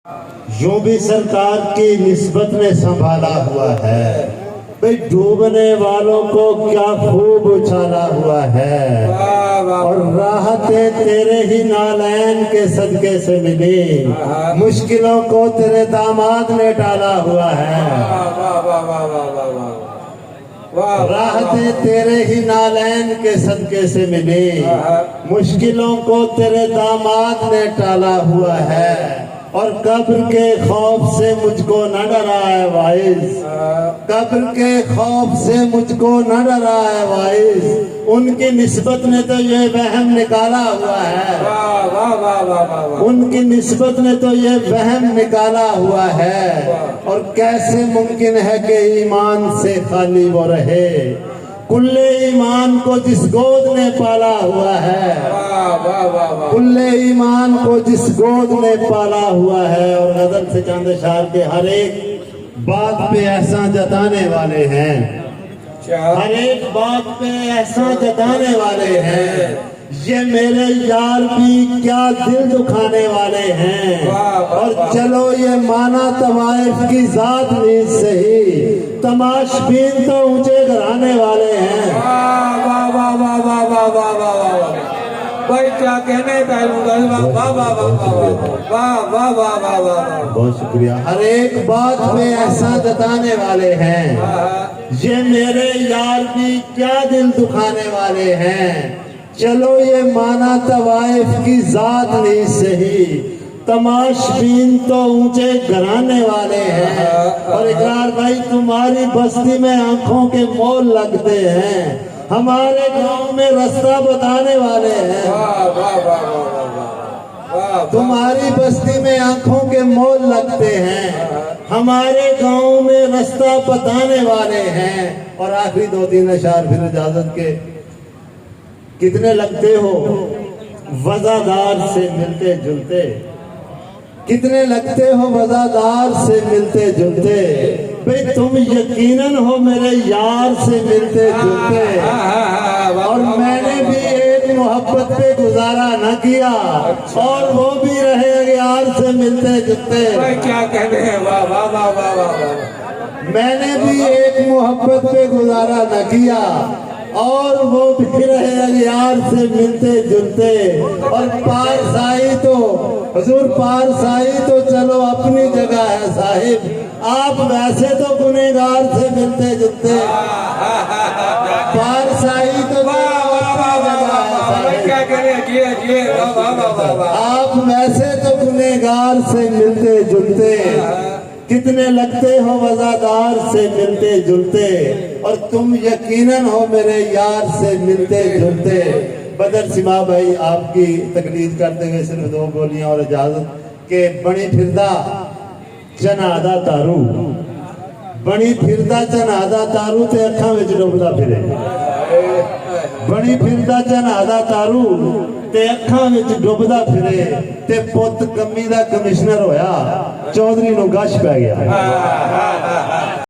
यूं भी सरकार की निस्बत में संभाला हुआ है, भाई डूबने वालों को क्या खूब उछाला हुआ है, और राहतें तेरे ही नालैन के सदके से मिली, मुश्किलों को तेरे दामाद ने टाला हुआ है। राहतें तेरे ही नालैन के सदके से मिली, मुश्किलों को तेरे दामाद ने टाला हुआ है, और कब्र के खौफ से मुझको न डरा है वाइस, कब्र के खौफ से मुझको न डरा है वाइस, उनकी निस्बत ने तो ये वहम निकाला हुआ है, उनकी निस्बत ने तो ये वहम निकाला हुआ है, और कैसे मुमकिन है कि ईमान से खाली वो रहे, कुल्ले ईमान को जिस गोद ने पाला हुआ है, कुल्ले ईमान को जिस गोद ने पाला हुआ है। और गजल से चांद शार के हर एक बात पे एहसान जताने वाले हैं, हर एक बात पे एहसान जताने वाले हैं, ये मेरे यार भी क्या दिल दुखाने वाले हैं, और चलो ये माना तवाइफ की जात नहीं सही, तमाशबीन तो ऊंचे घराने वाले हैं। भाई क्या कहने बहुत शुक्रिया। हर एक बात में एहसान जताने वाले हैं, ये मेरे यार भी क्या दिल दुखाने वाले हैं, चलो ये माना तवाइफ की जात नहीं सही, तमाशबीन तो ऊंचे घराने वाले हैं। और इकरार भाई तुम्हारी बस्ती में आंखों के मोल लगते हैं, हमारे गांव में रास्ता बताने वाले हैं, तुम्हारी बस्ती में आंखों के मोल लगते हैं, हमारे गांव में रास्ता बताने वाले हैं। और आखिरी दो तीन अशार फिर इजाजत के, कितने लगते हो वज़ादार से मिलते जुलते, कितने लगते हो वज़ादार से मिलते जुलते, भाई तुम यकीनन हो मेरे यार से मिलते जुलते, और मैंने भी एक मोहब्बत पे गुजारा न किया, और वो भी रहे यार से मिलते जुलते। क्या कहते हैं, वाह वाह वाह वाह वाह। मैंने भी एक मोहब्बत पे गुजारा न किया, और वो भी रहे यार से मिलते जुलते, और पारसाई तो हुजूर पारसाई तो चलो अपनी जगह है साहिब, आप वैसे तो गुनहगार से मिलते जुलते, पारसाई तो आप वैसे तो गुनहगार से मिलते जुलते, कितने लगते हो वज़ादार से मिलते जुलते, और तुम यकीनन हो मेरे यार से मिलते जुलते। बदर सिमा भाई आपकी तकलीद करते हुए सिर्फ दो बोलियां और इजाजत के, बनी फिरदा चनादा तारू, बनी फिरदा चनादा तारू ते अखां विच डुबदा फिरे, बनी फिरदा चनादा तारू ते अखां विच डुबदा फिरे, ते पुੱਤ कमी दा कमिश्नर होया, चौधरी नूं गश पै गया।